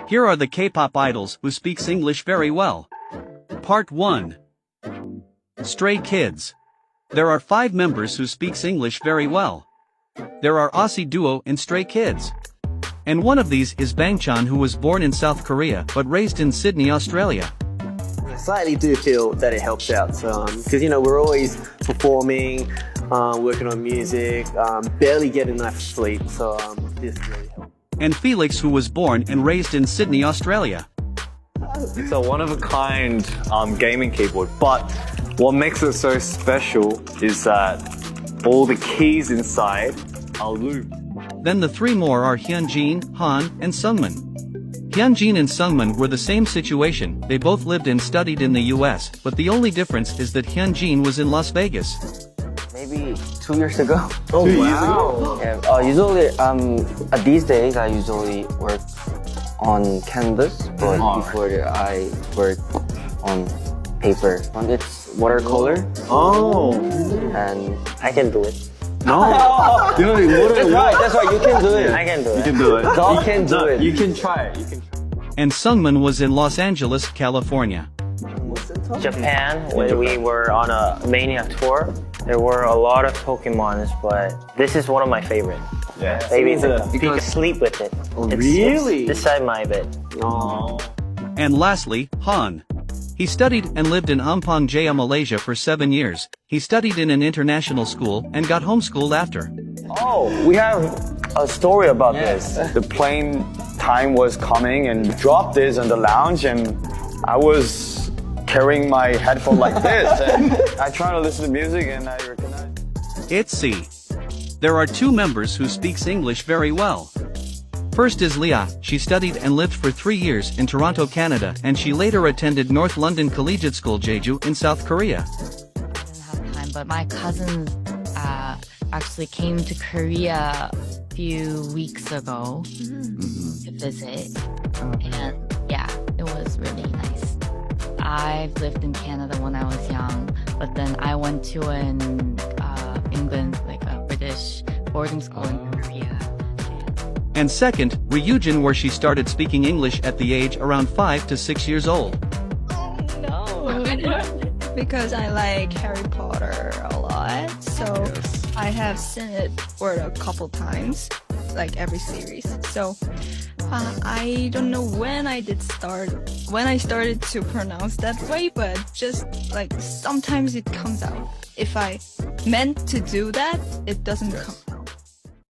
Here are the K-pop idols who speaks English very well. Part 1. Stray Kids. There are 5 members who speaks English very well. There are Aussie duo in Stray Kids. And one of these is Bangchan, who was born in South Korea but raised in Sydney, Australia. I slightly do feel that it helps out, because we're always performing, working on music, barely getting enough sleep, so this really helps. And Felix, who was born and raised in Sydney, Australia. It's a one-of-a-kind gaming keyboard, but what makes it so special is that all the keys inside are looped. Then the 3 more are Hyunjin, Han, and Sungmin. Hyunjin and Sungmin were the same situation. They both lived and studied in the US, but the only difference is that Hyunjin was in Las Vegas. Maybe 2 years ago. Oh, wow. Yeah, usually, these days I usually work on canvas, but before that I work on paper. And it's watercolor. Oh. And I can do it. No. That's right, you can do it. I can do it. You can do it. Dog can do it. You can try it. You can try it. And Sungmin was in Los Angeles, California. Japan, when we were on a Mania tour, there were a lot of Pokemons, but this is one of my favorite. Yeah. Maybe you can sleep with it. Really? It's beside my bed. Oh. And lastly, Han. He studied and lived in Ampang Jaya, Malaysia for 7 years. He studied in an international school and got homeschooled after. Oh, we have a story about this. The plane time was coming and dropped this in the lounge, and I was carrying my headphone like this, and I try to listen to music and I recognize. ITZY. There are 2 members who speaks English very well. First is Leah. She studied and lived for 3 years in Toronto, Canada, and she later attended North London Collegiate School Jeju in South Korea. I didn't have time, but my cousins actually came to Korea a few weeks ago to visit, and yeah, it was really nice. I've lived in Canada when I was young, but then I went to England, like a British boarding school in Korea. And second, Ryujin, where she started speaking English at the age around 5 to 6 years old. Oh no! Because I like Harry Potter a lot, so I have seen it for a couple times, like every series. So I don't know when I started to pronounce that way, but just like sometimes it comes out. If I meant to do that, it doesn't come.